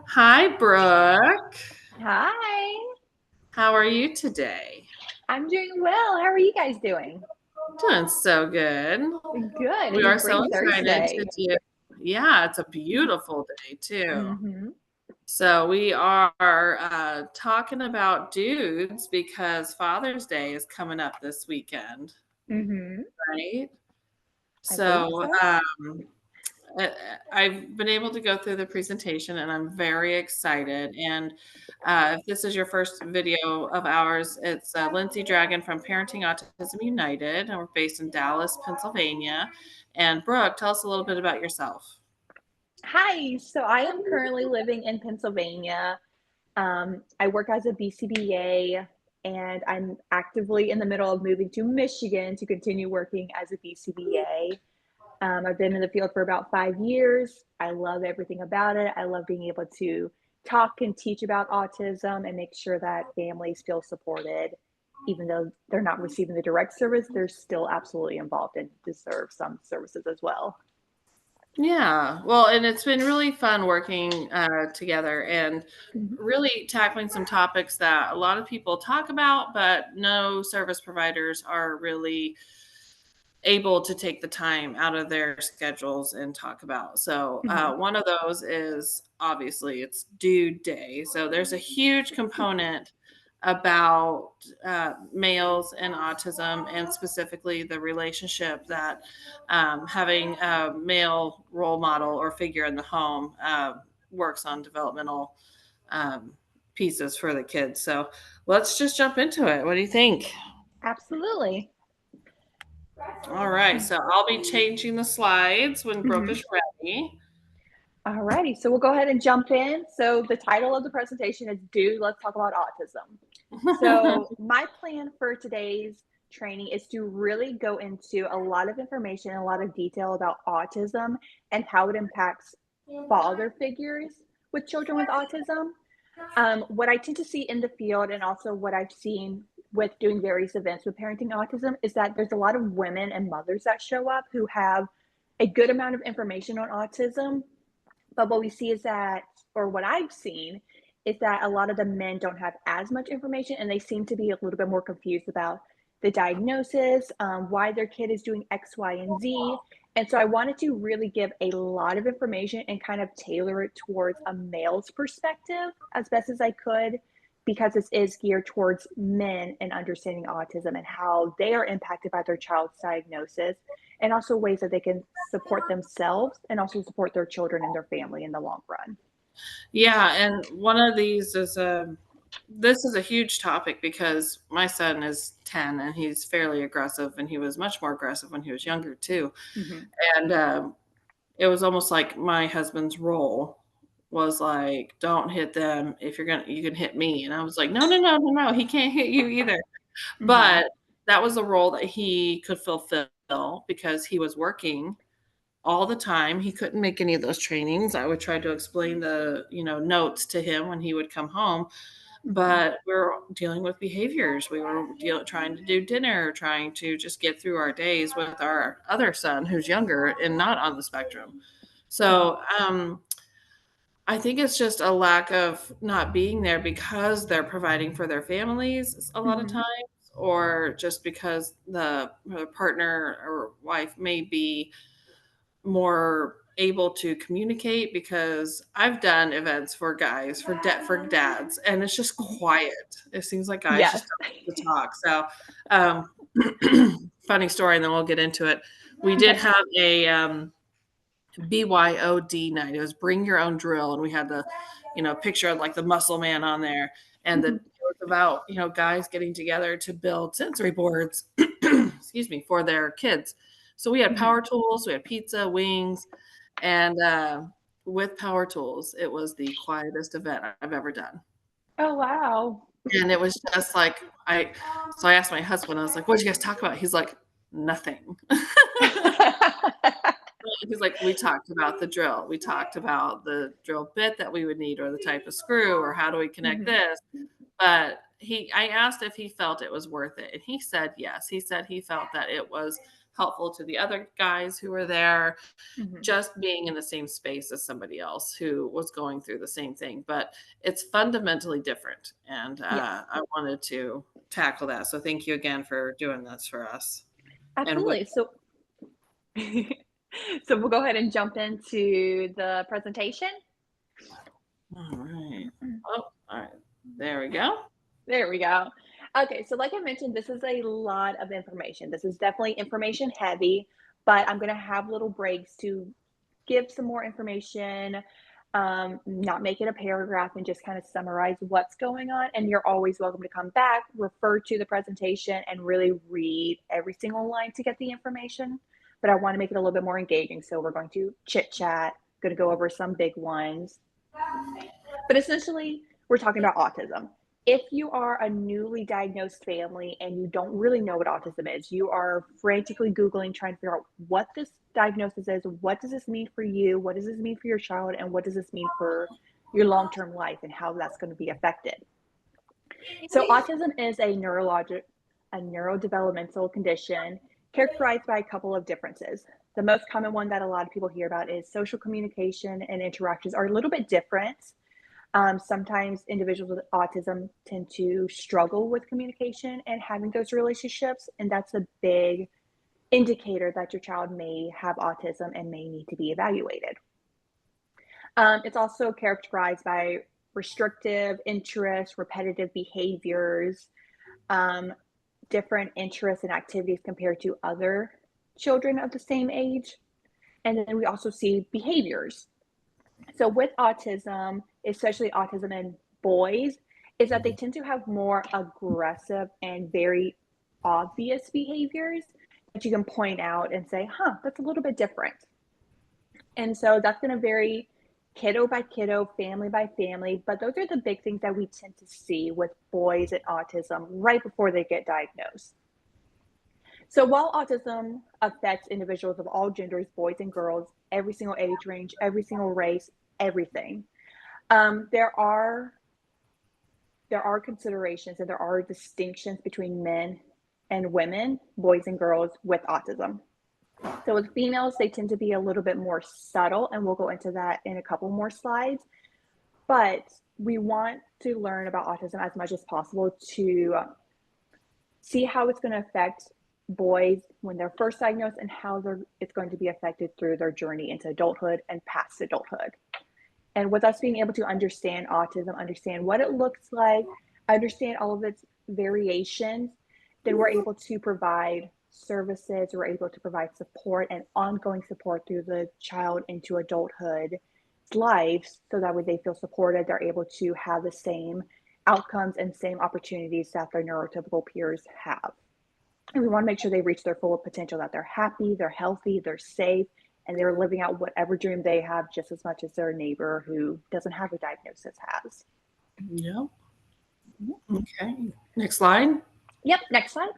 Hi, Brooke. Hi, How are you today? I'm doing well. How are you guys doing? Doing so good. Good. We It's a are so great excited to Thursday. do. Yeah, it's a beautiful day too. Mm-hmm. So we are talking about dudes because Father's Day is coming up this weekend, Mm-hmm. right? I believe So so. Uh, I've been able to go through the presentation and I'm very excited. And if this is your first video of ours, it's Lindsay Dragon from Parenting Autism United, and we're based in Dallas, Pennsylvania. And Brooke, tell us a little bit about yourself. Hi. So I am currently living in Pennsylvania. I work as a BCBA, and I'm actively in the middle of moving to Michigan to continue working as a BCBA. I've been in the field for about 5 years. I love everything about it. I love being able to talk and teach about autism and make sure that families feel supported. Even though they're not receiving the direct service, they're still absolutely involved and deserve some services as well. Yeah, well, and it's been really fun working together and Mhm. really tackling some topics that a lot of people talk about, but no service providers are really able to take the time out of their schedules and talk about. So Mhm. one of those is obviously it's due day. So there's a huge component about males and autism, and specifically the relationship that having a male role model or figure in the home works on developmental um, pieces for the kids. So let's just jump into it. What do you think? Absolutely. All right, so I'll be changing the slides when Brooke Mhm. is ready. Alrighty, so we'll go ahead and jump in. So the title of the presentation is "Dude, Let's Talk About Autism." So my plan for today's training is to really go into a lot of information, a lot of detail about autism and how it impacts father figures with children with autism. What I tend to see in the field, and also what I've seen with doing various events with parenting autism, is that there's a lot of women and mothers that show up who have a good amount of information on autism, but what we see is that, or what I've seen, is that a lot of the men don't have as much information and they seem to be a little bit more confused about the diagnosis, why their kid is doing X, Y, and Z. And so I wanted to really give a lot of information and kind of tailor it towards a male's perspective as best as I could, because this is geared towards men and understanding autism and how they are impacted by their child's diagnosis, and also ways that they can support themselves and also support their children and their family in the long run. Yeah, and one of these is this is a huge topic because my son is 10 and he's fairly aggressive, and he was much more aggressive when he was younger too. Mm-hmm. And it was almost like my husband's role was like, don't hit them. If you're gonna, you can hit me. And I was like, no, no, no, no, no, he can't hit you either. Mm-hmm. But that was a role that he could fulfill because he was working all the time. He couldn't make any of those trainings. I would try to explain the, notes to him when he would come home, Mm-hmm. but we were dealing with behaviors. We were trying to do dinner, trying to just get through our days with our other son who's younger and not on the spectrum. So, I think it's just a lack of not being there because they're providing for their families a lot of Mm-hmm. times, or just because the partner or wife may be more able to communicate, because I've done events for guys for dads, and it's just quiet. It seems like guys just Yes. don't like to talk. So funny story, and then we'll get into it. We did Okay. have a BYOD night. It was bring your own drill, and we had the picture of like the muscle man on there, and it Mm-hmm. was about guys getting together to build sensory boards excuse me, for their kids. So we had Mm-hmm. power tools, we had pizza, wings, and with power tools, it was the quietest event I've ever done. Oh, wow. And it was just like I asked my husband, I was like, "What did you guys talk about?" He's like, "Nothing." He's like, "We talked about the drill. We talked about the drill bit that we would need, or the type of screw, or how do we connect Mm-hmm. this." I asked if he felt it was worth it, and he said yes. He said he felt that it was helpful to the other guys who were there, Mhm. just being in the same space as somebody else who was going through the same thing. But it's fundamentally different. And Yes, I wanted to tackle that. So thank you again for doing this for us. And with absolutely. So so we'll go ahead and jump into the presentation. all right. Oh, all right. There we go. There we go. Okay, so like I mentioned, this is a lot of information. This is definitely information heavy, but I'm going to have little breaks to give some more information, not make it a paragraph and just kind of summarize what's going on. And you're always welcome to come back, refer to the presentation, and really read every single line to get the information. But I want to make it a little bit more engaging. So we're going to chit chat, going to go over some big ones. But essentially, we're talking about autism. If you are a newly diagnosed family and you don't really know what autism is, you are frantically Googling, trying to figure out what this diagnosis is, what does this mean for you, what does this mean for your child, and what does this mean for your long term life and how that's going to be affected. So, autism is a neurodevelopmental condition characterized by a couple of differences. The most common one that a lot of people hear about is social communication and interactions are a little bit different. Sometimes individuals with autism tend to struggle with communication and having those relationships, and that's a big indicator that your child may have autism and may need to be evaluated. It's also characterized by restrictive interests, repetitive behaviors, um, different interests and activities compared to other children of the same age. And then we also see behaviors. So with autism, especially autism in boys, is that they tend to have more aggressive and very obvious behaviors that you can point out and say, huh, that's a little bit different. And so that's going to vary kiddo by kiddo, family by family. But those are the big things that we tend to see with boys and autism right before they get diagnosed. So while autism affects individuals of all genders, boys and girls, every single age range, every single race, everything, um, there are there are considerations and there are distinctions between men and women, boys and girls with autism. So with females, they tend to be a little bit more subtle, and we'll go into that in a couple more slides. But we want to learn about autism as much as possible to see how it's going to affect boys when they're first diagnosed and how it's going to be affected through their journey into adulthood and past adulthood. And with us being able to understand autism, understand what it looks like, understand all of its variations, then we're able to provide services, we're able to provide support and ongoing support through the child into adulthood lives so that way they feel supported, they're able to have the same outcomes and same opportunities that their neurotypical peers have. And we want to make sure they reach their full potential, that they're happy, they're healthy, they're safe, and they're living out whatever dream they have just as much as their neighbor who doesn't have a diagnosis has. Yep. Okay. Next slide. Yep, next slide.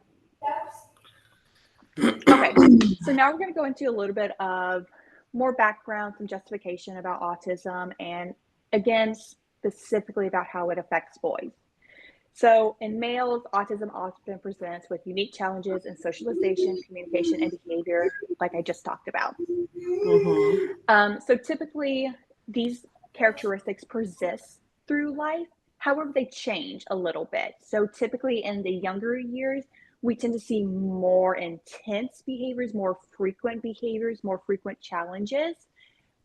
Okay, so now we're going to go into a little bit of more background, some justification about autism, and again, specifically about how it affects boys. So in males, autism often presents with unique challenges in socialization, communication, and behavior, like I just talked about. Mhm. So typically, these characteristics persist through life. However, they change a little bit. So typically, in the younger years, we tend to see more intense behaviors, more frequent challenges.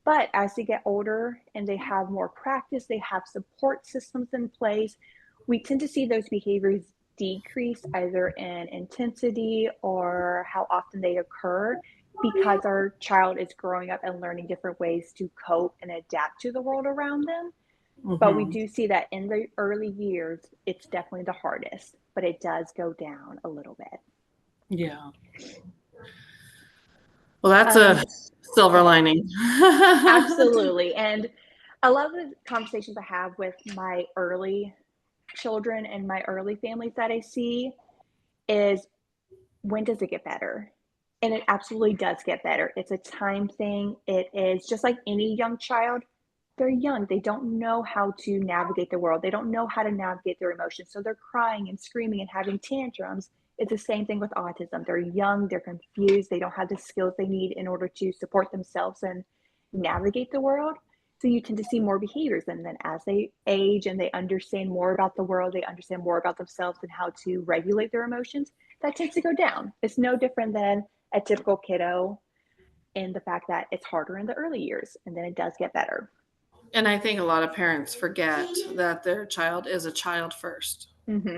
But as they get older and they have more practice, they have support systems in place, we tend to see those behaviors decrease either in intensity or how often they occur because our child is growing up and learning different ways to cope and adapt to the world around them. But we Mhm. do see that in the early years, it's definitely the hardest, but it does go down a little bit. Yeah. Well, that's a Um, silver Go ahead. lining. Absolutely. And a lot of the conversations I have with my early children and my early families that I see is, when does it get better? And it absolutely does get better. It's a time thing. It is just like any young child. They're young. They don't know how to navigate the world. They don't know how to navigate their emotions. So they're crying and screaming and having tantrums. It's the same thing with autism. They're young, they're confused, they don't have the skills they need in order to support themselves and navigate the world. So you tend to see more behaviors. And then as they age and they understand more about the world, they understand more about themselves and how to regulate their emotions, that tends to go down. It's no different than a typical kiddo in the fact that it's harder in the early years and then it does get better. And I think a lot of parents forget that their child is a child first. Hmm. So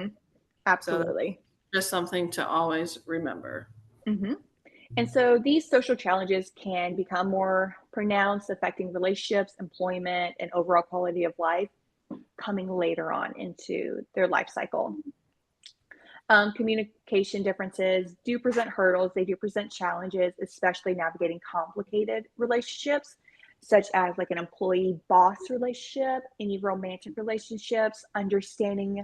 that's Absolutely. just something to always remember. Hmm. And so these social challenges can become more pronounced, affecting relationships, employment, and overall quality of life coming later on into their life cycle. Communication differences do present hurdles, they do present challenges, especially navigating complicated relationships, such as like an employee boss relationship, any romantic relationships, understanding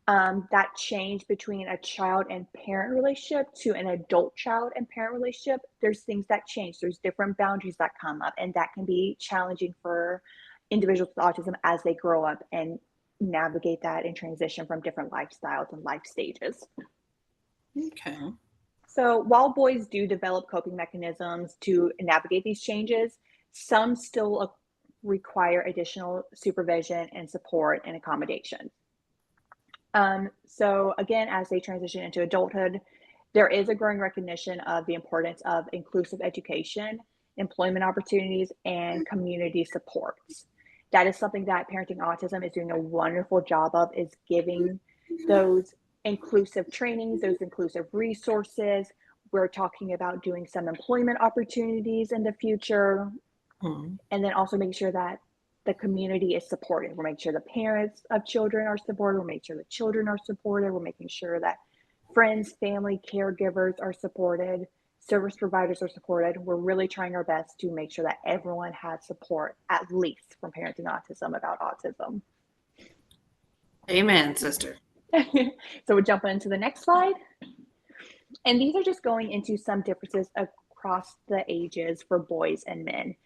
that change between a child and parent relationship to an adult child and parent relationship. There's things that change, there's different boundaries that come up, and that can be challenging for individuals with autism as they grow up and navigate that and transition from different lifestyles and life stages. Okay. So, while boys do develop coping mechanisms to navigate these changes, some still require additional supervision and support and accommodation. So again, as they transition into adulthood, there is a growing recognition of the importance of inclusive education, employment opportunities, and community supports. That is something that Parenting Autism is doing a wonderful job of, is giving those inclusive trainings, those inclusive resources. We're talking about doing some employment opportunities in the future, Hmm. and then also making sure that the community is supported. We're making sure the parents of children are supported. We're making sure the children are supported. We're making sure that friends, family, caregivers are supported, service providers are supported. We're really trying our best to make sure that everyone has support, at least from Parenting Autism, about autism. Amen, sister. So we're jumping into the next slide. And these are just going into some differences across the ages for boys and men.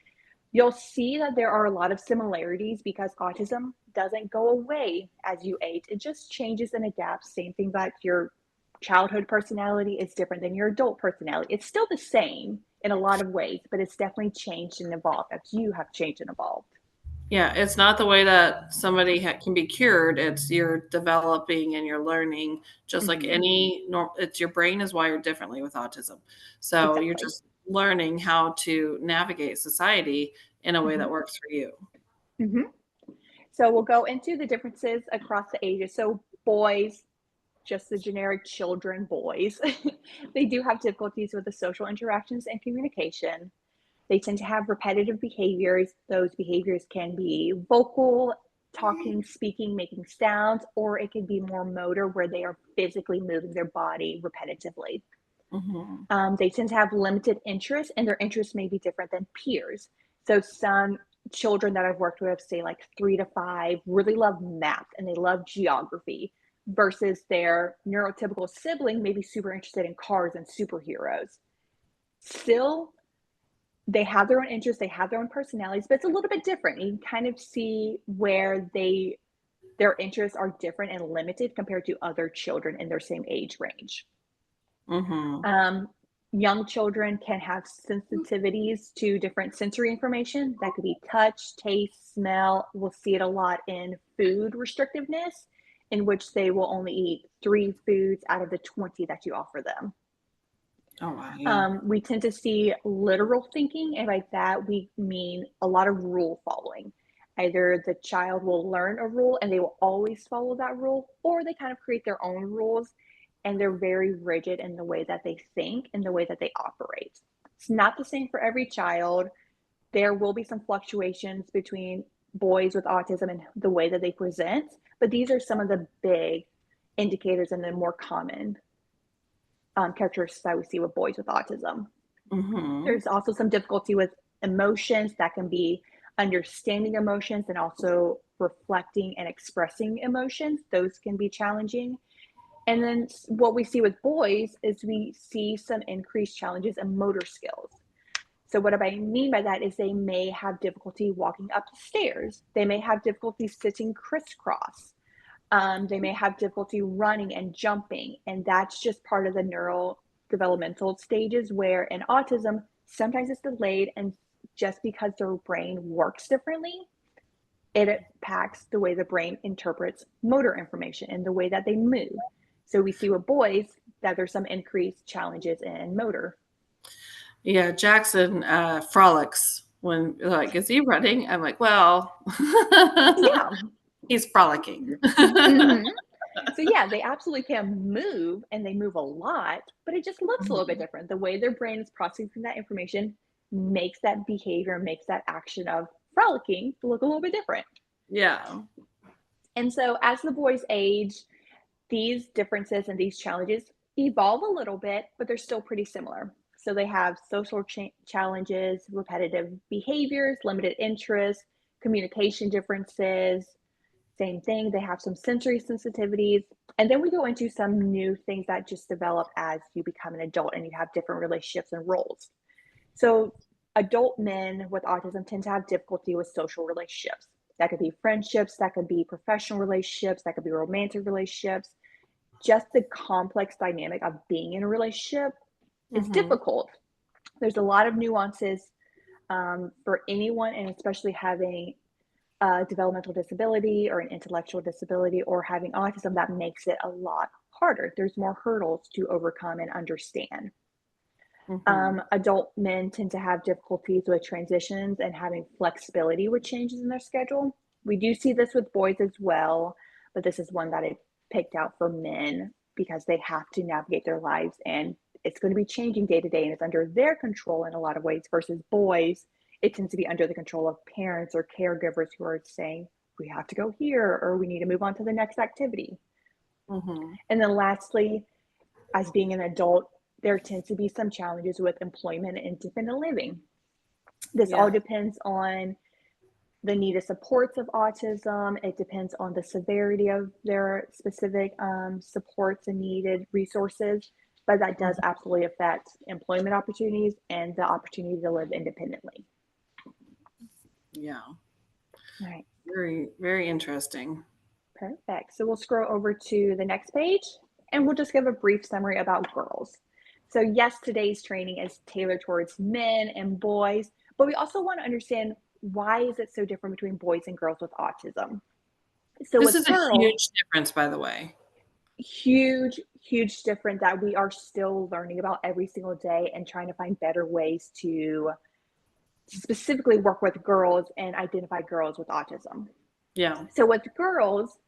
You'll see that there are a lot of similarities because autism doesn't go away as you age. It just changes and adapts. Same thing that your childhood personality is different than your adult personality. It's still the same in a lot of ways, but it's definitely changed and evolved as you have changed and evolved. Yeah, it's not the way that somebody can be cured. It's you're developing and you're learning, just like Hmm. any normal. It's your brain is wired differently with autism, so you're Exactly. just learning how to navigate society in a way Hmm. that works for you. Hmm. So we'll go into the differences across the ages. So boys, just the generic children, boys, they do have difficulties with the social interactions and communication. They tend to have repetitive behaviors. Those behaviors can be vocal, talking, speaking, making sounds, or it can be more motor where they are physically moving their body repetitively. Hmm. They tend to have limited interest, and their interests may be different than peers. So, some children that I've worked with, say like 3 to 5, really love math and they love geography, versus their neurotypical sibling may be super interested in cars and superheroes. Still, they have their own interests, they have their own personalities, but it's a little bit different. You can kind of see where their interests are different and limited compared to other children in their same age range. Hmm. Um, Young children can have sensitivities to different sensory information. That could be touch, taste, smell. We'll see it a lot in food restrictiveness, in which they will only eat 3 foods out of the 20 that you offer them. Oh wow, yeah. We tend to see literal thinking, and by that we mean a lot of rule following. Either the child will learn a rule and they will always follow that rule, or they kind of create their own rules and they're very rigid in the way that they think and the way that they operate. It's not the same for every child. There will be some fluctuations between boys with autism and the way that they present, but these are some of the big indicators and the more common characteristics that we see with boys with autism. Hmm. There's also some difficulty with emotions that can be understanding emotions and also reflecting and expressing emotions. Those can be challenging. And then what we see with boys is we see some increased challenges in motor skills. So, what I mean by that is they may have difficulty walking up the stairs, they may have difficulty sitting crisscross. They may have difficulty running and jumping, and that's just part of the neural developmental stages where in autism, sometimes it's delayed, and just because their brain works differently, it impacts the way the brain interprets motor information and the way that they move. So we see with boys that there's some increased challenges in motor. Yeah, Jackson frolics when like, is he running? I'm like, well, Yeah. he's frolicking. Hmm. So yeah, they absolutely can move and they move a lot, but it just looks a little bit Mhm. different. The way their brain is processing that information makes that behavior, makes that action of frolicking look a little bit different. Yeah. And so as the boys age, these differences and these challenges evolve a little bit, but they're still pretty similar. So they have social challenges, repetitive behaviors, limited interests, communication differences. Same thing, they have some sensory sensitivities. And then we go into some new things that just develop as you become an adult and you have different relationships and roles. So, adult men with autism tend to have difficulty with social relationships. That could be friendships, that could be professional relationships, that could be romantic relationships. Just the complex dynamic of being in a relationship is Mhm. difficult. There's a lot of nuances for anyone, and especially having a developmental disability or an intellectual disability or having autism, that makes it a lot harder. There's more hurdles to overcome and understand. Mhm. Adult men tend to have difficulties with transitions and having flexibility with changes in their schedule. We do see this with boys as well, but this is one that I picked out for men because they have to navigate their lives and it's going to be changing day to day and it's under their control in a lot of ways versus boys. It tends to be under the control of parents or caregivers who are saying, we have to go here or we need to move on to the next activity. Mhm. And then lastly, as being an adult, there tends to be some challenges with employment and independent living. This all Yeah. depends on the needed supports of autism. It depends on the severity of their specific supports and needed resources, but that does Mhm. absolutely affect employment opportunities and the opportunity to live independently. Yeah. All right, Very, very interesting. perfect. So we'll scroll over to the next page and we'll just give a brief summary about girls. So, yes, today's training is tailored towards men and boys, but we also want to understand why is it so different between boys and girls with autism. So This with is a girls, huge difference, by the way. huge different that we are still learning about every single day and trying to find better ways to specifically work with girls and identify girls with autism. Yeah. So with girls,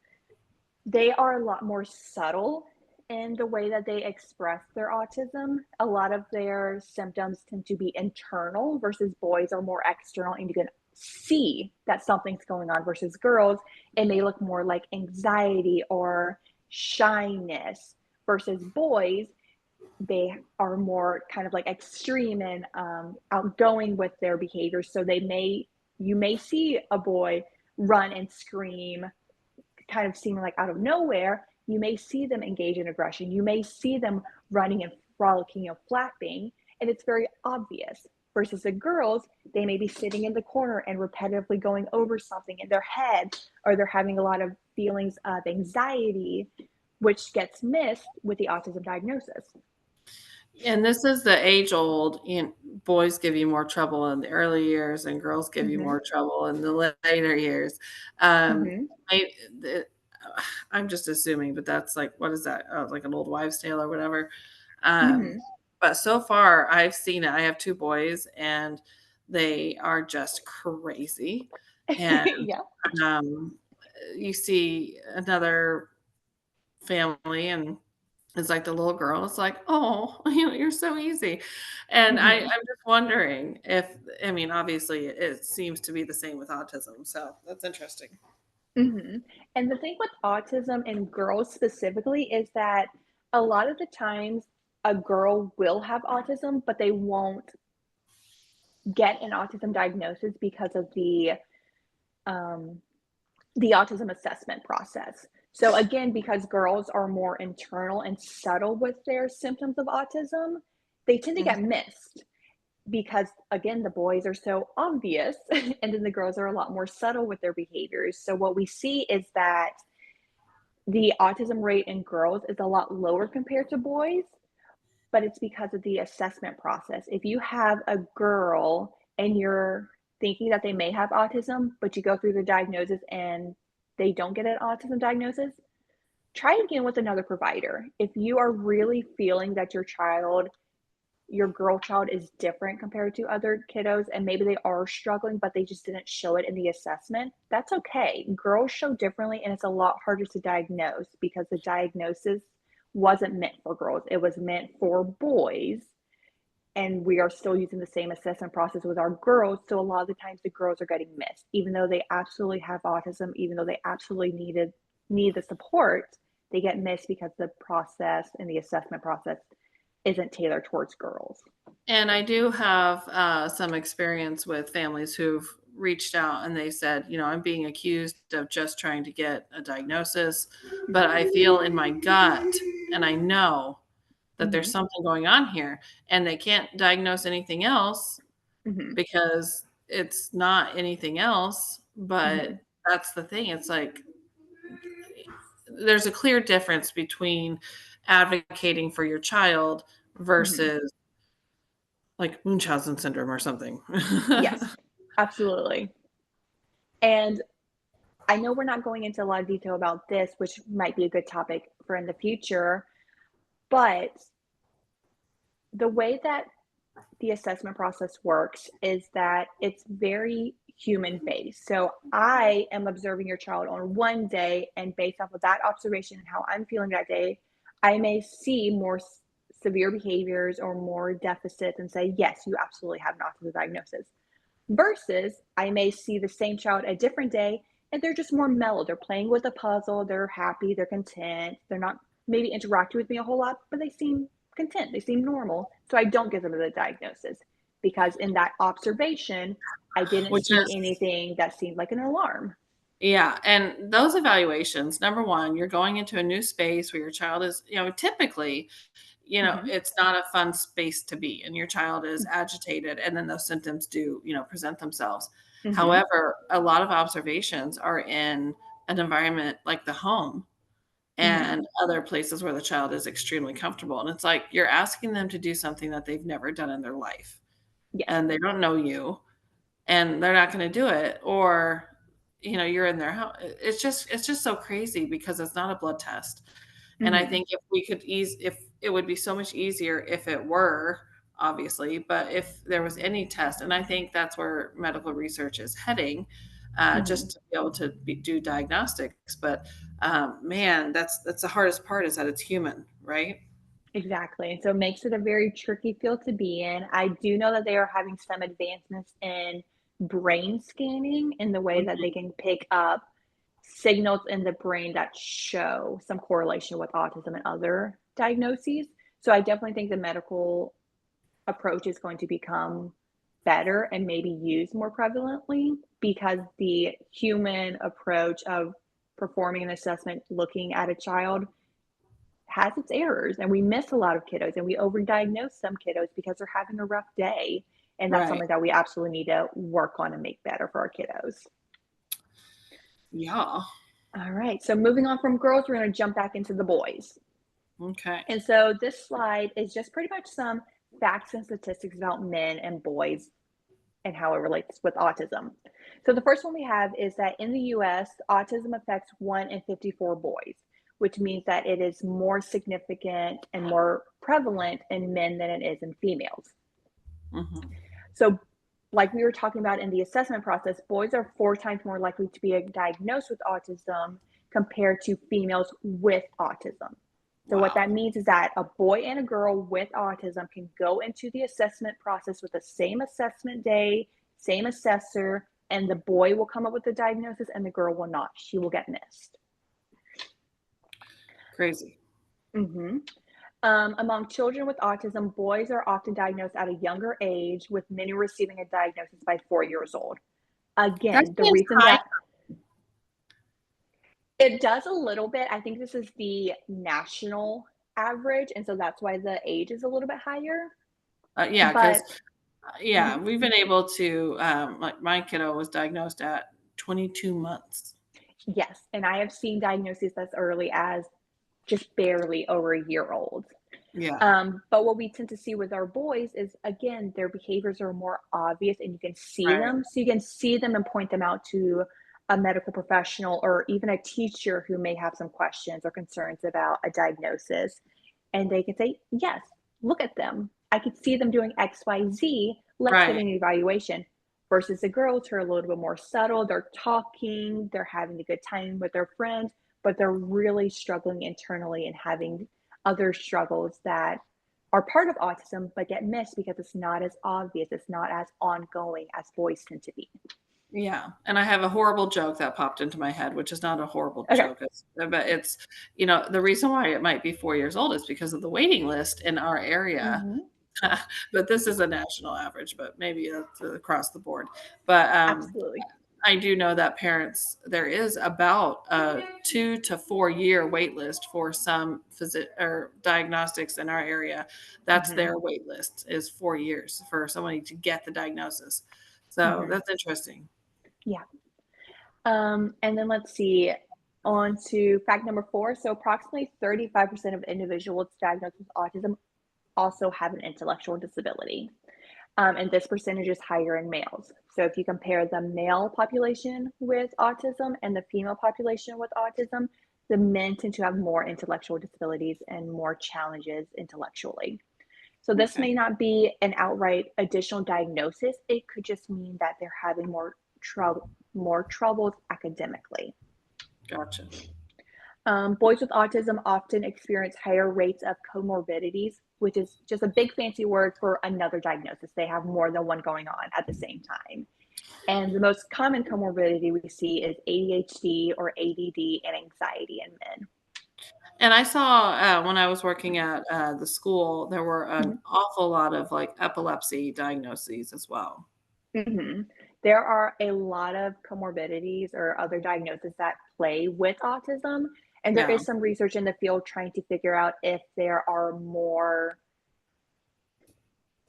they are a lot more subtle in the way that they express their autism. A lot of their symptoms tend to be internal versus boys are more external and you can see that something's going on versus girls, it may look more like anxiety or shyness versus boys, they are more kind of like extreme and outgoing with their behaviors. So you may see a boy run and scream kind of seeming like out of nowhere, you may see them engage in aggression. You may see them running and frolicking and flapping, and it's very obvious. Versus the girls, they may be sitting in the corner and repetitively going over something in their head, or they're having a lot of feelings of anxiety, which gets missed with the autism diagnosis. And this is the age old, boys give you more trouble in the early years and girls give you Mm-hmm. more trouble in the later years. Um, Mm-hmm. I, the, I'm just assuming, but that's like, what is that? Oh, like an old wives' tale or whatever. Um, Mm-hmm. but so far, I've seen it. I have two boys, and they are just crazy. And Yeah. um, you see another family, and it's like the little girl is like, "Oh, you're so easy." And I'm Mm-hmm. just wondering if I mean, obviously, it seems to be the same with autism, so that's interesting. Mm-hmm. And the thing with autism and girls specifically is that a lot of the times a girl will have autism, but they won't get an autism diagnosis because of um, the autism assessment process. So again, because girls are more internal and subtle with their symptoms of autism, they tend to Mhm. get missed because again, the boys are so obvious and then the girls are a lot more subtle with their behaviors. So what we see is that The autism rate in girls is a lot lower compared to boys, but it's because of the assessment process. If you have a girl and you're thinking that they may have autism, but you go through the diagnosis and they don't get an autism diagnosis, try again with another provider. If you are really feeling that your girl child is different compared to other kiddos and maybe they are struggling, but they just didn't show it in the assessment, that's okay. Girls show differently and it's a lot harder to diagnose because the diagnosis wasn't meant for girls, it was meant for boys. And we are still using the same assessment process with our girls. So a lot of the times the girls are getting missed, even though they absolutely have autism, even though they absolutely need the support, they get missed because the process and the assessment process isn't tailored towards girls. And I do have some experience with families who've reached out and they said, I'm being accused of just trying to get a diagnosis, but I feel in my gut and I know that there's Mhm, something going on here, and they can't diagnose anything else mhm, because it's not anything else. But mhm, that's the thing. It's like there's a clear difference between advocating for your child mhm. versus like Munchausen syndrome or something. Yes, absolutely. And I know we're not going into a lot of detail about this, which might be a good topic for in the future, but the way that the assessment process works is that it's very human based. So I am observing your child on one day, and based off of that observation and how I'm feeling that day, I may see more severe behaviors or more deficits and say, yes, you absolutely have an autism diagnosis. Versus I may see the same child a different day and they're just more mellow. They're playing with a puzzle, they're happy, they're content, they're not maybe interacting with me a whole lot, but they seem content, they seem normal. So I don't give them the diagnosis because in that observation, I didn't Which see is anything that seemed like an alarm. yeah, and those evaluations, number 1, you're going into a new space where your child is, typically, Hmm. it's not a fun space to be, and your child is agitated, and then those symptoms do, present themselves. Hmm. However, a lot of observations are in an environment like the home Hmm. and other places where the child is extremely comfortable, and it's like you're asking them to do something that they've never done in their life, Yes. and they don't know you, and they're not going to do it, or you're in their house. It's just so crazy because it's not a blood test. And I Hmm. think if it would be so much easier if it were, obviously, but if there was any test, and I think that's where medical research is heading, Hmm. just to be able to do diagnostics. But man, that's the hardest part, is that it's human, right? Exactly. So it makes it a very tricky field to be in. I do know that they are having some advancements in brain scanning in the way that they Mhm. can pick up signals in the brain that show some correlation with autism and other diagnoses. So I definitely think the medical approach is going to become better and maybe used more prevalently because the human approach of performing an assessment looking at a child has its errors and we miss a lot of kiddos and we overdiagnose some kiddos because they're having a rough day. And that's Right. something that we absolutely need to work on and make better for our kiddos. Yeah. All right. So moving on from girls, we're going to jump back into the boys. Okay. And so this slide is just pretty much some facts and statistics about men and boys and how it relates with autism. So the first one we have is that in the US, autism affects 1 in 54 boys, which means that it is more significant and more prevalent in men than it is in females. Hmm. So, like we were talking about in the assessment process, boys are 4 times more likely to be diagnosed with autism compared to females with autism. So, what that Wow. means is that a boy and a girl with autism can go into the assessment process with the same assessment day, same assessor, and the boy will come up with the diagnosis and the girl will not. She will get missed. Crazy. Hmm. Among children with autism, boys are often diagnosed at a younger age, with many receiving a diagnosis by 4 years old. That Again, the seems reason high. that it does a little bit, I think this is the national average, and so that's why the age is a little bit higher. Yeah, But because yeah, mhm. we've been able to, like, my kiddo was diagnosed at 22 months. Yes, and I have seen diagnoses as early as just barely over a year old. Yeah. But what we tend to see with our boys is, again, their behaviors are more obvious and you can see Right. them. So you can see them and point them out to a medical professional or even a teacher who may have some questions or concerns about a diagnosis. And they can say, yes, look at them. I could see them doing XYZ. Let's get Right. an evaluation. Versus the girls who are a little bit more subtle. They're talking, they're having a good time with their friends, but they're really struggling internally and having other struggles that are part of autism but get missed because it's not as obvious, it's not as ongoing as boys tend to be. Yeah, and I have a horrible joke that popped into my head, which is not a horrible Okay. joke, but it's, the reason why it might be 4 years old is because of the waiting list in our area. Mhm. But this is a national average, but maybe that's across the board. But, Absolutely. I do know that parents there is about a 2 to 4 year wait list for some or diagnostics in our area. That's Mhm. their wait list is 4 years for somebody to get the diagnosis. So, Mhm. that's interesting. Yeah. And then let's see, on to fact number 4. So approximately 35% of individuals diagnosed with autism also have an intellectual disability. And this percentage is higher in males. So if you compare the male population with autism and the female population with autism, the men tend to have more intellectual disabilities and more challenges intellectually. So this Okay, may not be an outright additional diagnosis. It could just mean that they're having more troubles academically. gotcha. Boys with autism often experience higher rates of comorbidities, which is just a big fancy word for another diagnosis. They have more than one going on at the same time. And the most common comorbidity we see is ADHD or ADD and anxiety in men. And I saw, when I was working at, the school, there were an Mhm. awful lot of, like, epilepsy diagnoses as well. Mhm. There are a lot of comorbidities or other diagnoses that play with autism, and there Yeah, is some research in the field trying to figure out if there are more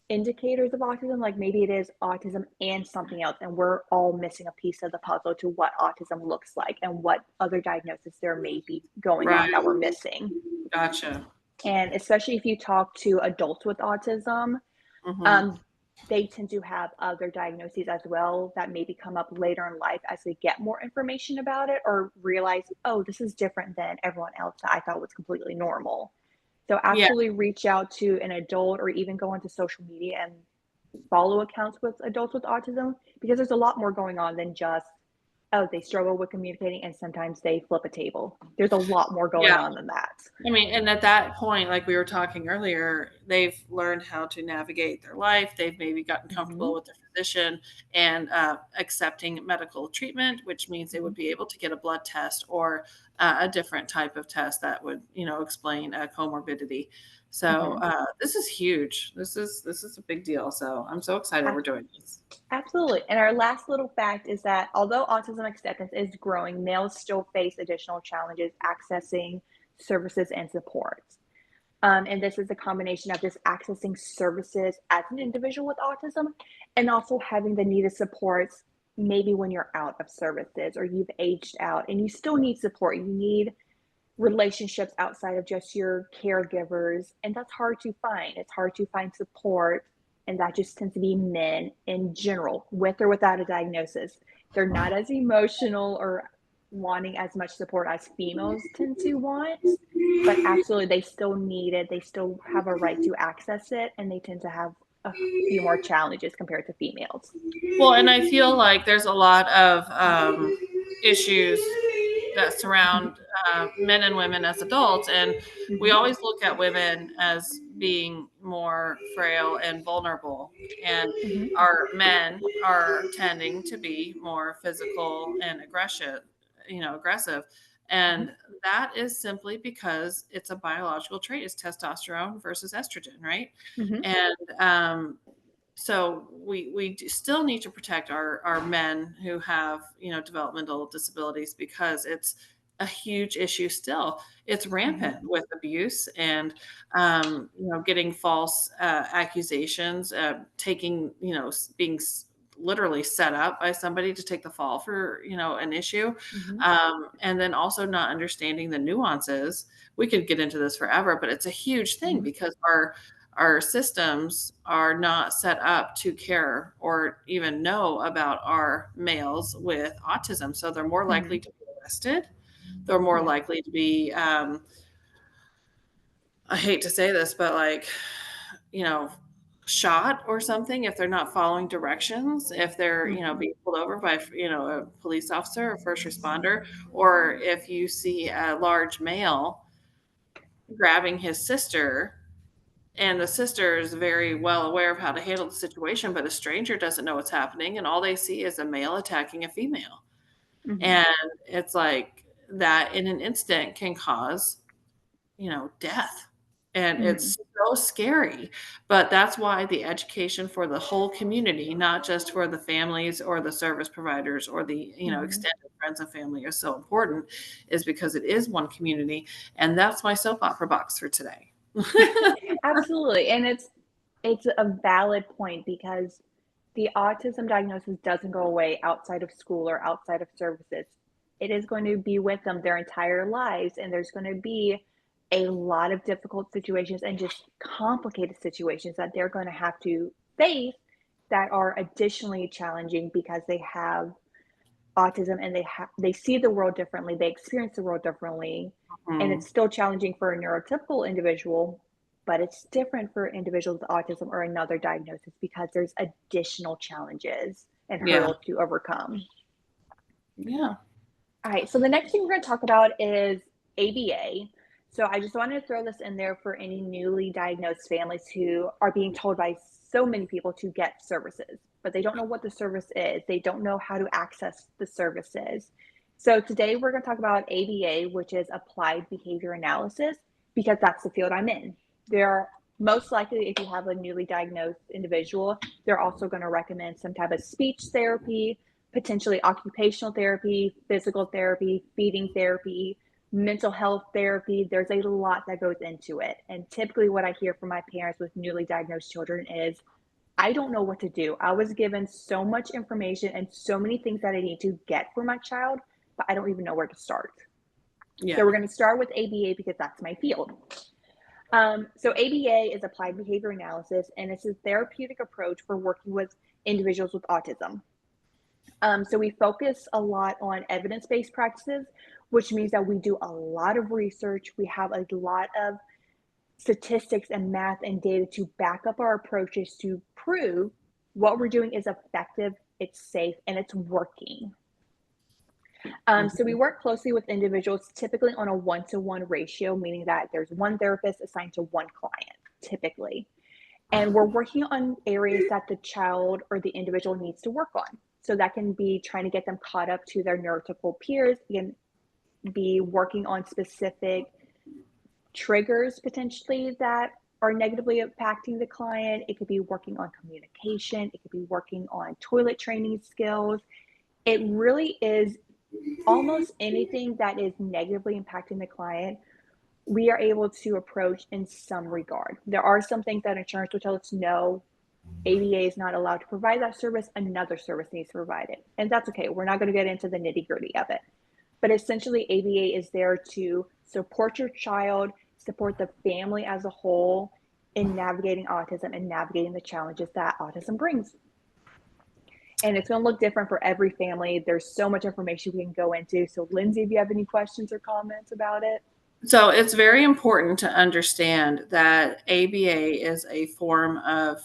indicators of autism, like maybe it is autism and something else, and we're all missing a piece of the puzzle to what autism looks like and what other diagnosis there may be going on right, that we're missing. gotcha. And especially if you talk to adults with autism, Mhm. um, they tend to have other diagnoses as well that maybe come up later in life as they get more information about it or realize, oh, this is different than everyone else that I thought was completely normal. So Yeah, absolutely reach out to an adult or even go onto social media and follow accounts with adults with autism because there's a lot more going on than just, oh, they struggle with communicating and sometimes they flip a table. There's a lot more going yeah. on than that. I mean, and at that point, like we were talking earlier, they've learned how to navigate their life. They've maybe gotten comfortable Mhm, with their physician and accepting medical treatment, which means they mhm, would be able to get a blood test or a different type of test that would, explain a comorbidity. So mhm. this is huge. This is a big deal. So I'm so excited we're doing this. Absolutely. And our last little fact is that although autism acceptance is growing, males still face additional challenges accessing services and supports. And this is a combination of just accessing services as an individual with autism and also having the needed supports maybe when you're out of services or you've aged out and you still need support. You need relationships outside of just your caregivers, and that's hard to find. It's hard to find support, and that just tends to be men in general, with or without a diagnosis. They're not as emotional or wanting as much support as females tend to want, but absolutely, they still need it. They still have a right to access it, and they tend to have a few more challenges compared to females. Well, and I feel like there's a lot of issues that Mhm, surround men and women as adults, and we mhm, always look at women as being more frail and vulnerable, and mhm, our men are tending to be more physical and aggressive, mhm, and that is simply because it's a biological trait. It's testosterone versus estrogen, right? mhm, And so still need to protect our men who have developmental disabilities because it's a huge issue still. It's mhm, rampant with abuse and getting false accusations, taking being literally set up by somebody to take the fall for, an issue. Mhm. And then also not understanding the nuances. We could get into this forever, but it's a huge thing Mhm. because our systems are not set up to care or even know about our males with autism. So they're more likely Mhm. to be arrested. They're more Yeah. likely to be, I hate to say this, but like, you know, shot or something if they're not following directions, if they're, Mhm. being pulled over by, a police officer or first responder, or if you see a large male grabbing his sister and the sister is very well aware of how to handle the situation, but a stranger doesn't know what's happening and all they see is a male attacking a female. Mhm. And it's like that in an instant can cause death. And Mhm. it's so scary. But that's why the education for the whole community, not just for the families or the service providers or the, Mhm. extended friends and family is so important, is because it is one community. And that's my soap opera box for today. Absolutely, and it's a valid point because the autism diagnosis doesn't go away outside of school or outside of services. It is going to be with them their entire lives, and there's going to be a lot of difficult situations and just complicated situations that they're going to have to face that are additionally challenging because they have autism and they see the world differently, they experience the world differently, and Mhm. it's still challenging for a neurotypical individual, but it's different for individuals with autism or another diagnosis because there's additional challenges and Yeah. hurdles to overcome. Yeah. All right, so the next thing we're going to talk about is ABA. So I just wanted to throw this in there for any newly diagnosed families who are being told by so many people to get services, but they don't know what the service is. They don't know how to access the services. So today we're going to talk about ABA, which is applied behavior analysis, because that's the field I'm in. They're most likely, if you have a newly diagnosed individual, they're also going to recommend some type of speech therapy, potentially occupational therapy, physical therapy, feeding therapy, mental health therapy. There's a lot that goes into it. And typically, what I hear from my parents with newly diagnosed children is, I don't know what to do. I was given so much information and so many things that I need to get for my child, but I don't even know where to start. So, Yeah. we're going to start with ABA because that's my field. So, ABA is applied behavior analysis, and it's a therapeutic approach for working with individuals with autism. So we focus a lot on evidence-based practices, which means that we do a lot of research. We have a lot of statistics and math and data to back up our approaches to prove what we're doing is effective, it's safe, and it's working. So we Mhm. work closely with individuals, typically on a one-to-one ratio, meaning that there's one therapist assigned to one client, typically. And we're working on areas that the child or the individual needs to work on. So that can be trying to get them caught up to their neurotypical peers, it can be working on specific triggers potentially that are negatively impacting the client. It could be working on communication, it could be working on toilet training skills. It really is almost anything that is negatively impacting the client we are able to approach in some regard. There are some things that insurance will tell us no, ABA is not allowed to provide that service, another service needs to provide it. And that's okay. We're not going to get into the nitty gritty of it. But essentially, ABA is there to support your child, support the family as a whole in navigating autism and navigating the challenges that autism brings. And it's going to look different for every family. There's so much information we can go into. So, Lindsay, if you have any questions or comments about it. So it's very important to understand that ABA is a form of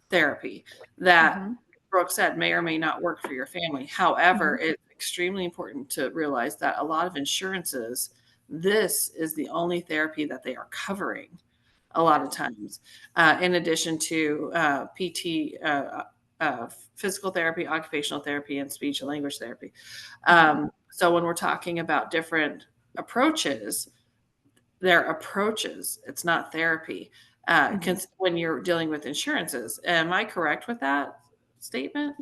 therapy that Mm-hmm. Brooke said may or may not work for your family. However, Mm-hmm. it's extremely important to realize that a lot of insurances, this is the only therapy that they are covering a lot of times, in addition to PT, physical therapy, occupational therapy, and speech and language therapy. Mm-hmm. So when we're talking about different approaches, their approaches. It's not therapy. Mm-hmm. When you're dealing with insurances, am I correct with that statement?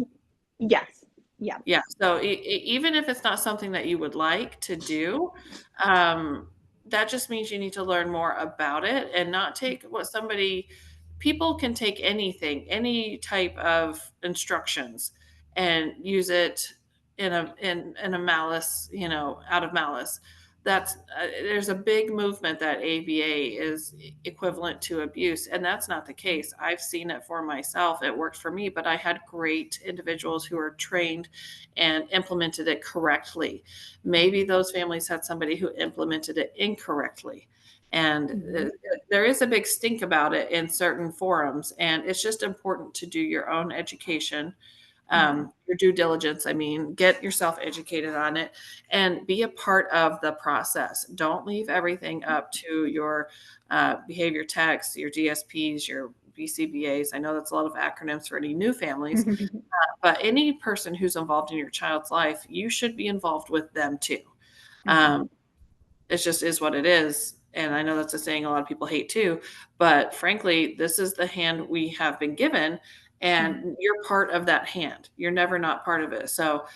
Yes. Yeah. Yeah. So even if it's not something that you would like to do, um, that just means you need to learn more about it and not take what somebody. People can take anything, any type of instructions, and use it in a malice, out of malice. That's there's a big movement that ABA is equivalent to abuse, and that's not the case. I've seen it for myself. It worked for me, but I had great individuals who are trained and implemented it correctly. Maybe those families had somebody who implemented it incorrectly. And Mhm. there is a big stink about it in certain forums, and it's just important to do your own education, Mhm. your due diligence. I mean, get yourself educated on it and be a part of the process. Don't leave everything up to your behavior techs, your DSPs, your BCBAs. I know that's a lot of acronyms for any new families, but any person who's involved in your child's life, you should be involved with them too. Mhm. Um, it just is what it is. And I know that's a saying a lot of people hate too, but frankly, this is the hand we have been given, Mhm. and you're part of that hand. You're never not part of it. So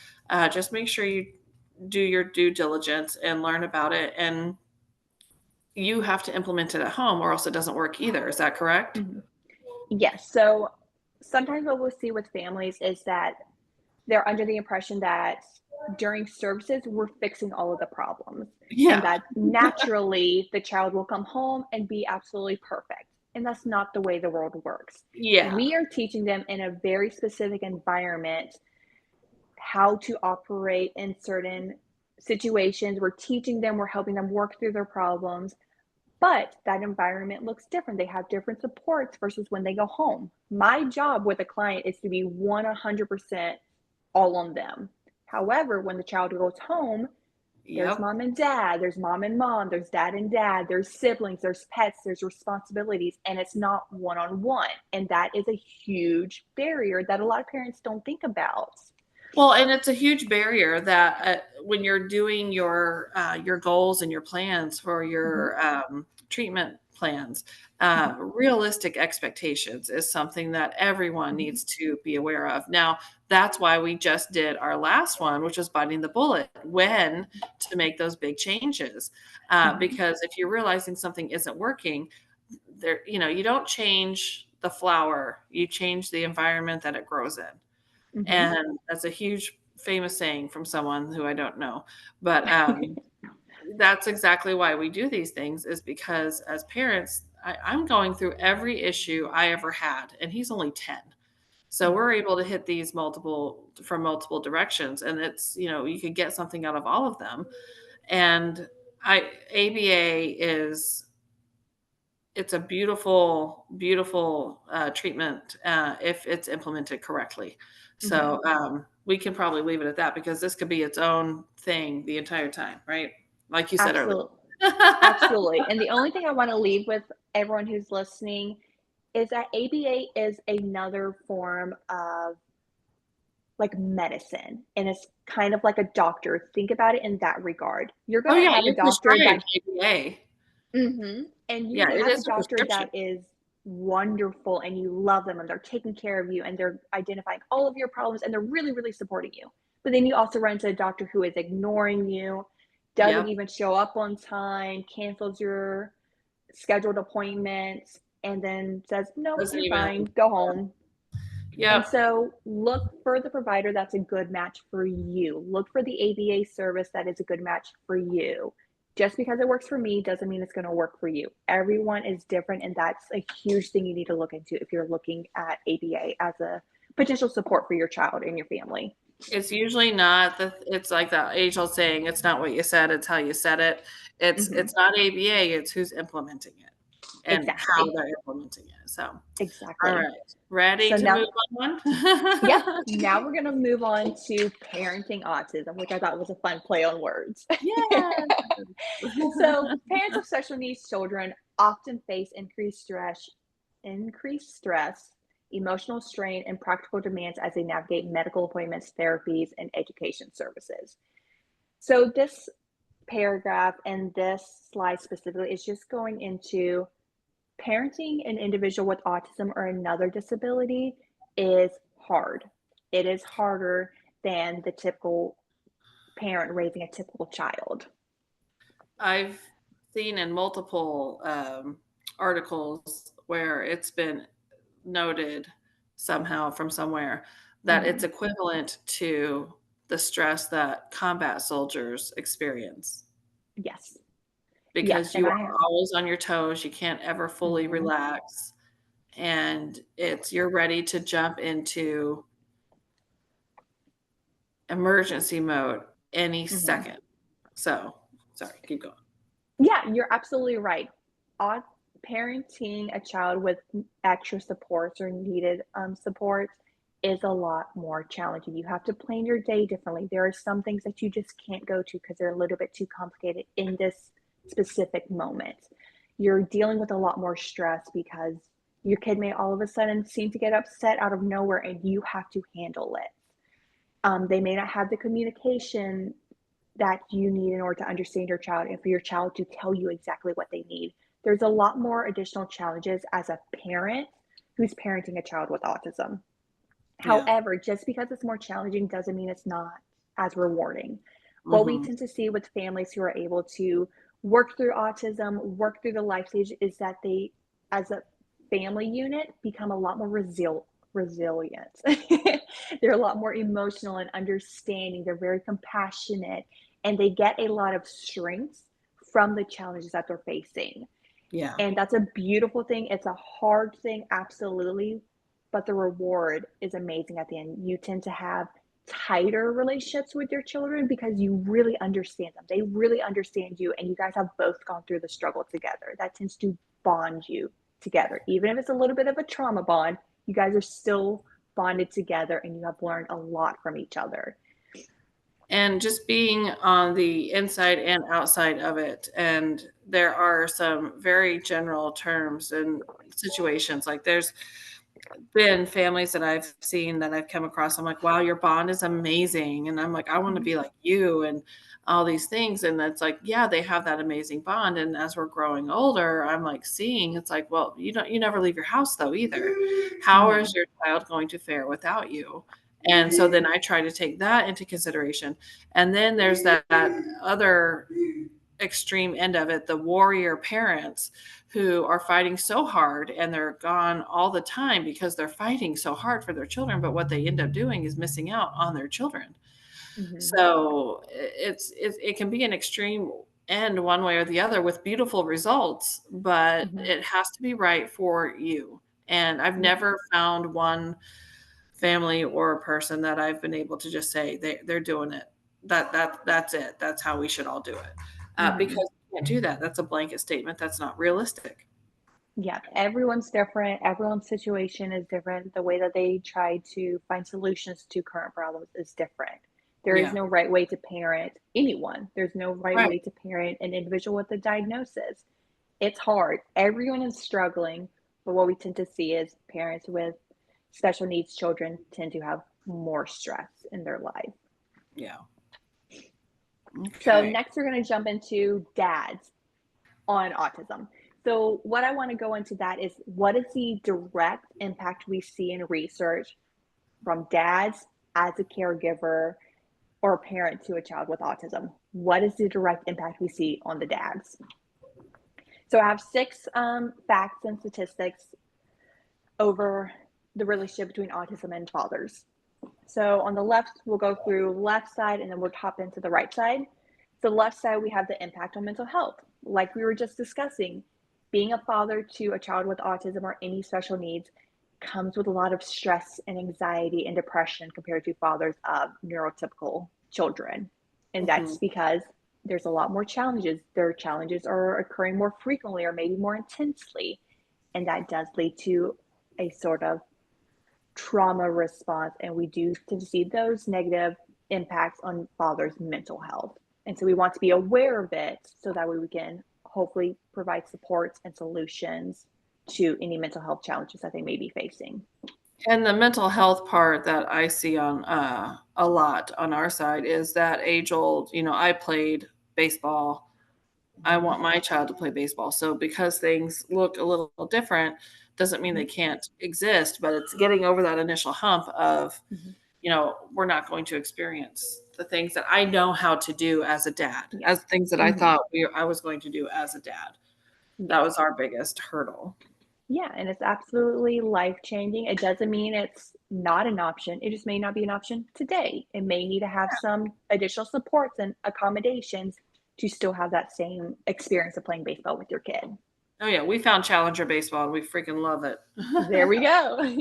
just make sure you do your due diligence and learn about it. And you have to implement it at home, or else it doesn't work either. Is that correct? Mhm. Yes. So sometimes what we'll see with families is that they're under the impression that during services, we're fixing all of the problems and Yeah. that naturally the child will come home and be absolutely perfect. And that's not the way the world works. Yeah. We are teaching them in a very specific environment how to operate in certain situations. We're teaching them, we're helping them work through their problems. But that environment looks different. They have different supports versus when they go home. My job with a client is to be 100% all on them. However, when the child goes home, there's Yep. mom and dad, there's mom and mom, there's dad and dad, there's siblings, there's pets, there's responsibilities, and it's not one on one. And that is a huge barrier that a lot of parents don't think about. Well, and it's a huge barrier that when you're doing your goals and your plans for Mhm, your treatment plans, mhm, realistic expectations is something that everyone mhm, needs to be aware of. Now, that's why we just did our last one, which was biting the bullet, when to make those big changes. mhm, Because if you're realizing something isn't working, there, you don't change the flower, you change the environment that it grows in. mhm. And that's a huge famous saying from someone who I don't know. But, that's exactly why we do these things, is because as parents, I'm going through every issue I ever had, and he's only 10. So Mhm, we're able to hit these from multiple directions, and you could get something out of all of them. And ABA is it's a beautiful, beautiful treatment if it's implemented correctly. mhm. So we can probably leave it at that, because this could be its own thing the entire time, right? Like you said earlier. Absolutely. Absolutely. And the only thing I want to leave with everyone who's listening is that ABA is another form of like medicine, and it's kind of like a doctor. Think about it in that regard. You're Oh gonna yeah, have a you're doctor prescribed that ABA. and you're Yeah, gonna it have a is a doctor prescription. that is wonderful and you love them and they're taking care of you and they're identifying all of your problems and they're really, really supporting you. But then you also run into a doctor who is ignoring you, doesn't Yep. even show up on time, cancels your scheduled appointments, and then says, "Nope, Doesn't you're even. fine, go home." And Yep. so look for the provider that's a good match for you. Look for the ABA service that is a good match for you. Just because it works for me doesn't mean it's going to work for you. Everyone is different, and that's a huge thing you need to look into if you're looking at ABA as a potential support for your child and your family. It's usually not it's like that age old saying, it's not what you said, it's how you said it. It's Mhm. not ABA, it's who's implementing it and how Exactly. they're implementing it. So, all Exactly. right, ready So to move now, on? yep, now we're going to move on to parenting autism, which I thought was a fun play on words. Yeah. So, parents of special needs children often face increased stress, emotional strain, and practical demands as they navigate medical appointments, therapies, and education services. So, this paragraph and this slide specifically is just going into parenting an individual with autism or another disability is hard. It is harder than the typical parent raising a typical child. I've seen in multiple articles where it's been noted somehow from somewhere that it's Mhm. equivalent to the stress that combat soldiers experience Yes. Yes, because and you I are always on your toes, you can't ever fully Mhm. relax, and it's you're ready to jump into emergency mode any Mhm. second. So, sorry, keep going. Yeah, you're absolutely right. Aut Parenting a child with extra supports or needed, supports is a lot more challenging. You have to plan your day differently. There are some things that you just can't go to because they're a little bit too complicated in this specific moment. You're dealing with a lot more stress because your kid may all of a sudden seem to get upset out of nowhere, and you have to handle it. They may not have the communication that you need in order to understand your child and for your child to tell you exactly what they need. There's a lot more additional challenges as a parent who's parenting a child with autism. Yeah. However, just because it's more challenging doesn't mean it's not as rewarding. What we Mhm. tend to see with families who are able to work through autism, work through the life stage, is that they, as a family unit, become a lot more resilient. They're a lot more emotional and understanding. They're very compassionate, and they get a lot of strength from the challenges that they're facing. Yeah. And that's a beautiful thing. It's a hard thing, absolutely, but the reward is amazing at the end. You tend to have tighter relationships with your children because you really understand them. They really understand you, and you guys have both gone through the struggle together. That tends to bond you together. Even if it's a little bit of a trauma bond, you guys are still bonded together and you have learned a lot from each other. And just being on the inside and outside of it, and there are some very general terms and situations, like, there's been families that I've seen that I've come across, I'm like, "Wow, your bond is amazing," and I'm like, "I wanna Mhm, be like you," and all these things, and it's like, yeah, they have that amazing bond, and as we're growing older, I'm, like, seeing it's like, well, you never leave your house though either. How is mhm, your child going to fare without you? And so then I try to take that into consideration, and then there's that other extreme end of it, the warrior parents who are fighting so hard and they're gone all the time because they're fighting so hard for their children, but what they end up doing is missing out on their children. mhm, So it can be an extreme end one way or the other with beautiful results, but mhm. it has to be right for you. And I've Yeah, never found one family or a person that I've been able to just say they're doing it. That's it. That's how we should all do it. mhm. Because you can't do that. That's a blanket statement. That's not realistic. Yeah, everyone's different. Everyone's situation is different. The way that they try to find solutions to current problems is different. There is Yeah. no right way to parent anyone. There's no right Right. way to parent an individual with a diagnosis. It's hard. Everyone is struggling, but what we tend to see is parents with special needs children tend to have more stress in their life. Yeah. So Okay. next we're going to jump into dads on autism. So, what I want to go into that is what is the direct impact we see in research from dads as a caregiver or a parent to a child with autism? What is the direct impact we see on the dads? So, I have six facts and statistics over the relationship between autism and fathers. So on the left, we'll go through left side and then we'll hop into the right side. So left side, we have the impact on mental health. Like we were just discussing, being a father to a child with autism or any special needs comes with a lot of stress and anxiety and depression compared to fathers of neurotypical children. And Mhm. that's because there's a lot more challenges. Their challenges are occurring more frequently or maybe more intensely. And that does lead to a sort of trauma response, and we do tend to see those negative impacts on fathers' mental health. And so we want to be aware of it so that way we can hopefully provide supports and solutions to any mental health challenges that they may be facing. And the mental health part that I see on a lot on our side is that age old, I played baseball. I Mhm, want my child to play baseball. So because things look a little different doesn't mean mhm, they can't exist, but it's getting over that initial hump of, mhm. we're not going to experience the things that I know how to do as a dad, Yeah. as things that I Mhm. thought I was going to do as a dad. That was Yes. our biggest hurdle. Yeah, and it's absolutely life-changing. It doesn't mean it's not an option. It just may not be an option today. It may need to have some additional supports and accommodations to still have that same experience of playing baseball with your kid. Oh yeah, we found Challenger baseball and we freaking love it. There we go.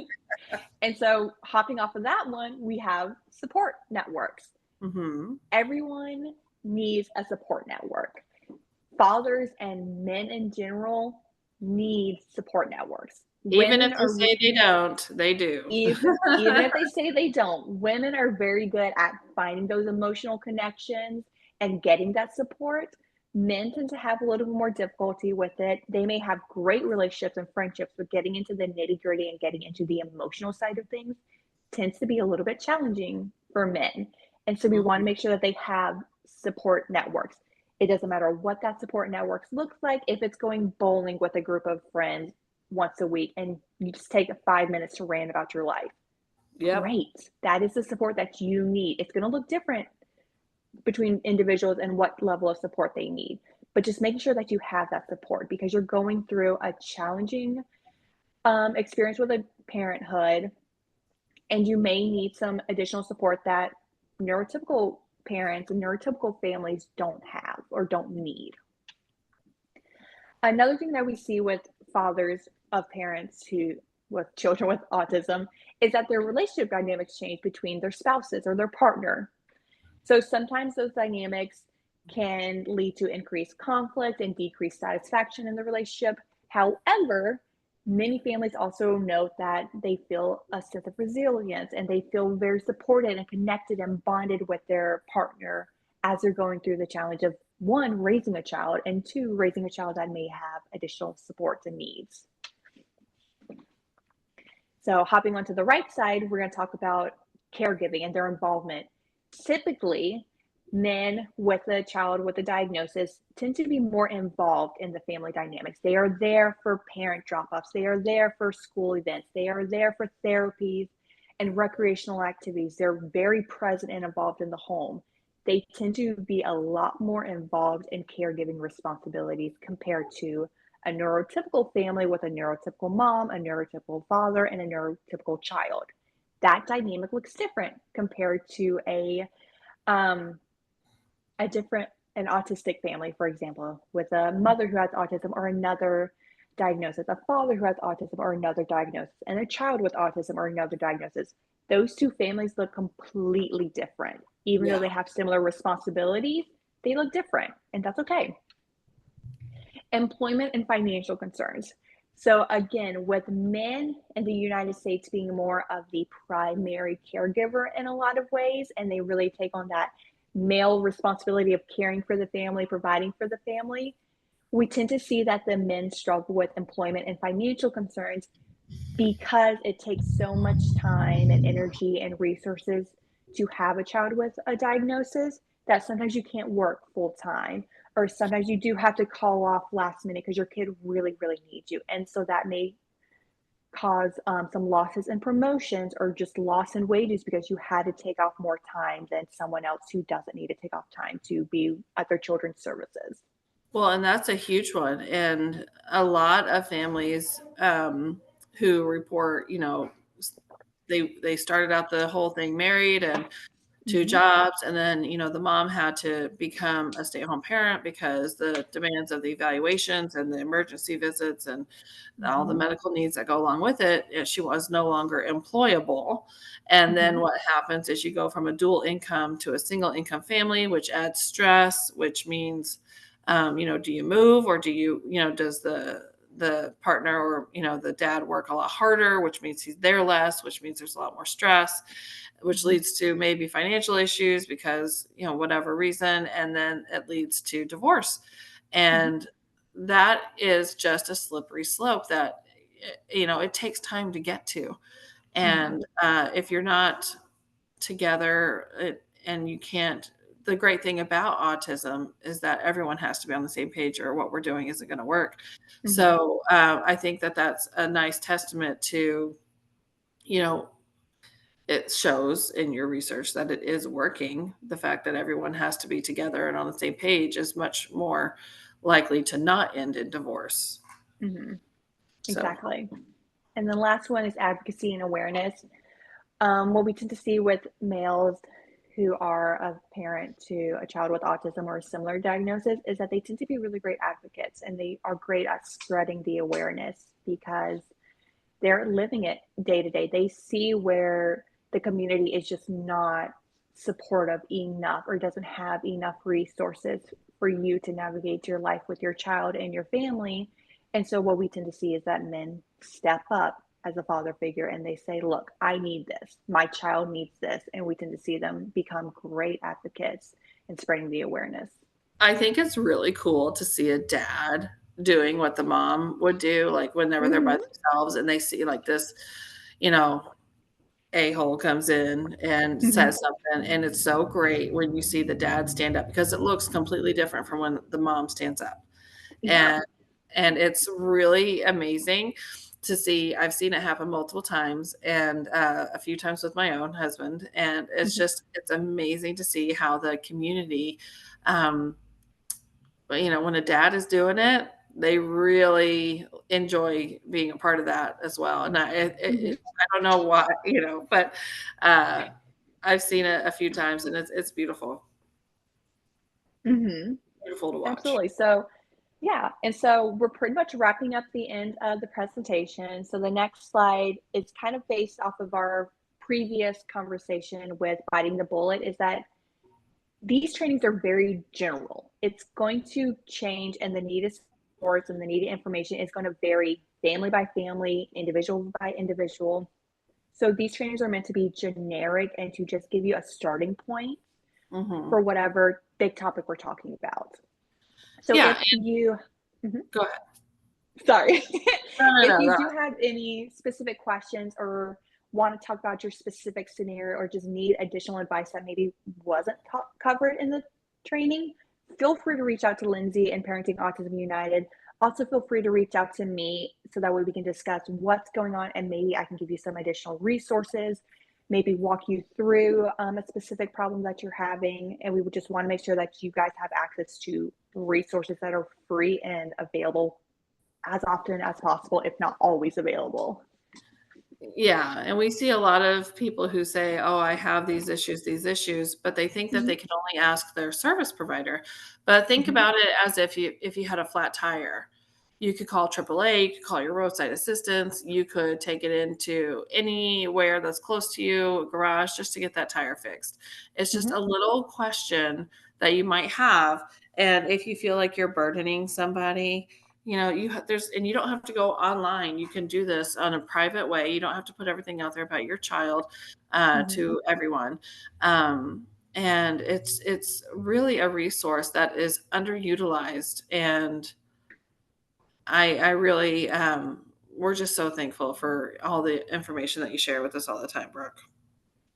And so, hopping off of that one, we have support networks. Hmm. Everyone needs a support network. Fathers and men in general need support networks. Even if Women they are say they don't, they do. even if they say they don't, women are very good at finding those emotional connections and getting that support. Men tend to have a little bit more difficulty with it. They may have great relationships and friendships, but getting into the nitty gritty and getting into the emotional side of things tends to be a little bit challenging for men. And so we want to Mhm. make sure that they have support networks. It doesn't matter what that support network looks like, if it's going bowling with a group of friends once a week and you just take 5 minutes to rant about your life. Yep. Great. That is the support that you need. It's going to look different between individuals and what level of support they need. But just making sure that you have that support because you're going through a challenging experience with a parenthood, and you may need some additional support that neurotypical parents and neurotypical families don't have or don't need. Another thing that we see with fathers of parents who with children with autism is that their relationship dynamics change between their spouses or their partner. So sometimes those dynamics can lead to increased conflict and decreased satisfaction in the relationship. However, many families also note that they feel a sense of resilience and they feel very supported and connected and bonded with their partner as they're going through the challenge of one, raising a child, and two, raising a child that may have additional supports and needs. So, hopping onto the right side, we're going to talk about caregiving and their involvement. Typically, men with a child with a diagnosis tend to be more involved in the family dynamics. They are there for parent drop offs, they are there for school events, they are there for therapies and recreational activities. They're very present and involved in the home. They tend to be a lot more involved in caregiving responsibilities compared to a neurotypical family with a neurotypical mom, a neurotypical father, and a neurotypical child. That dynamic looks different compared to um, a different an autistic family, for example, with a mother who has autism or another diagnosis, a father who has autism or another diagnosis, and a child with autism or another diagnosis. Those two families look completely different. Even though Yeah. they have similar responsibilities, they look different, and that's okay. Employment and financial concerns. So, again, with men in the United States being more of the primary caregiver in a lot of ways, and they really take on that male responsibility of caring for the family, providing for the family, we tend to see that the men struggle with employment and financial concerns because it takes so much time and energy and resources to have a child with a diagnosis that sometimes you can't work full time or sometimes you do have to call off last minute because your kid really really needs you, and so that may cause some losses in promotions or just loss in wages because you had to take off more time than someone else who doesn't need to take off time to be at their children's services. Well, and that's a huge one. And a lot of families who report, they started out the whole thing married and two Hmm. jobs, and then the mom had to become a stay-at-home parent because the demands of the evaluations and the emergency visits and all the Hmm. medical needs that go along with it, she was no longer employable. And then Hmm. what happens is you go from a dual income to a single income family, which adds stress, which means do you move, or does the partner, or the dad, work a lot harder, which means he's there less, which means there's a lot more stress, which Hmm. leads to maybe financial issues because, whatever reason, and then it leads to divorce. Hmm. And that is just a slippery slope that, it takes time to get to. Hmm. And if you're not together, and you can't, the great thing about autism is that everyone has to be on the same page or what we're doing isn't going to work. Hmm. So I think that that's a nice testament to, you know, it shows in your research that it is working. The fact that everyone has to be together and on the same page is much more likely to not end in divorce. Hmm. So Exactly. And the last one is advocacy and awareness. What we tend to see with males who are a parent to a child with autism or a similar diagnosis is that they tend to be really great advocates and they are great at spreading the awareness because they're living it day to day. They see where the community is just not supportive enough or doesn't have enough resources for you to navigate your life with your child and your family. And so, what we tend to see is that men step up as a father figure and they say, look, I need this. My child needs this. And we tend to see them become great advocates and spreading the awareness. I think it's really cool to see a dad doing what the mom would do, like whenever they're by Mm-hmm. themselves and they see like this, you know, a-hole comes in and Mm-hmm. says something, and it's so great when you see the dad stand up because it looks completely different from when the mom stands up. Yeah. And it's really amazing to see. I've seen it happen multiple times and a few times with my own husband, and Mm-hmm. it's amazing to see how the community, um, when a dad is doing it, they really enjoy being a part of that as well. And Mm-hmm. I don't know why, but uh, I've seen it a few times, and it's beautiful, Mm-hmm. beautiful to watch. Absolutely. So, yeah, and so we're pretty much wrapping up the end of the presentation. So the next slide is kind of based off of our previous conversation with biting the bullet, is that these trainings are very general. It's going to change, and the needed supports and the needed information is going to vary family by family, individual by individual. So these trainings are meant to be generic and to just give you a starting point Hmm. for whatever big topic we're talking about. So Yeah, if you, mhm, go ahead. sorry, No, if no, you no. do have any specific questions or want to talk about your specific scenario or just need additional advice that maybe wasn't covered in the training, feel free to reach out to Lindsay and Parenting Autism United. Also, feel free to reach out to me so that way we can discuss what's going on and maybe I can give you some additional resources, maybe walk you through a specific problem that you're having. And we would just want to make sure that you guys have access to resources that are free and available as often as possible, if not always available. Yeah, and we see a lot of people who say, "Oh, I have these issues," but they think that Mm-hmm. they can only ask their service provider. But think Mm-hmm. about it as if you had a flat tire. You could call AAA, you could call your roadside assistance, you could take it into anywhere that's close to you, a garage, just to get that tire fixed. It's just Mm-hmm. a little question that you might have, and if you feel like you're burdening somebody, and you don't have to go online. You can do this on a private way. You don't have to put everything out there about your child Mm-hmm. to everyone. Um, and it's really a resource that is underutilized, and I really we're just so thankful for all the information that you share with us all the time, Brooke.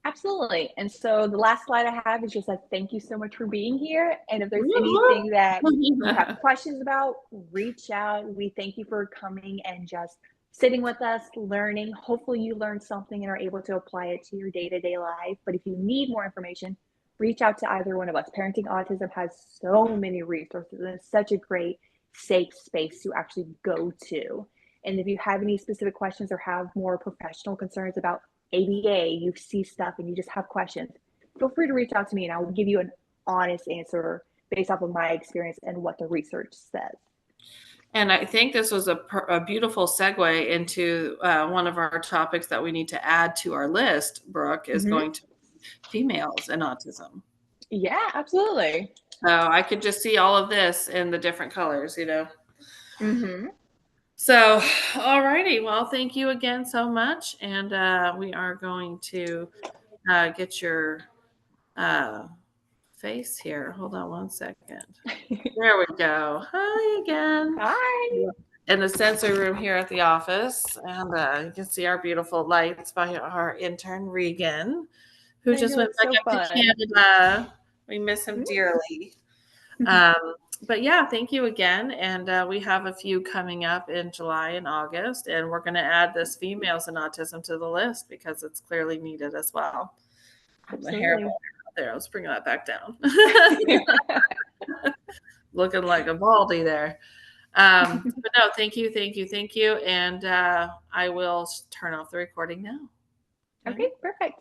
Absolutely. And so the last slide I have is just a thank you so much for being here. And if there's Woo-hoo. anything that you have questions about, reach out. We thank you for coming and just sitting with us, learning. Hopefully, you learned something and are able to apply it to your day to day life. But if you need more information, reach out to either one of us. Parenting Autism has so many resources and it's such a great, safe space to actually go to. And if you have any specific questions or have more professional concerns about ABA, you see stuff and you just have questions, feel free to reach out to me and I will give you an honest answer based off of my experience and what the research says. And I think this was a beautiful segue into one of our topics that we need to add to our list, Brooke, is Mm-hmm. going to females and autism. Yeah, absolutely. So I could just see all of this in the different colors. Mm-hmm. So, all righty. Well, thank you again so much. And we are going to get your uh, face here. Hold on one second. There we go. Hi again. Hi. In the sensory room here at the office. And you can see our beautiful lights by our intern, Regan, who I just know went it's back so up to fun. Canada. We miss him dearly. Um, but yeah, thank you again. And we have a few coming up in July and August. And we're going to add this females and autism to the list because it's clearly needed as well. Put my hair Absolutely. out there. Let's bring that back down. Looking like a baldy there. But no, thank you, thank you, thank you. And I will turn off the recording now. All Okay, right. perfect.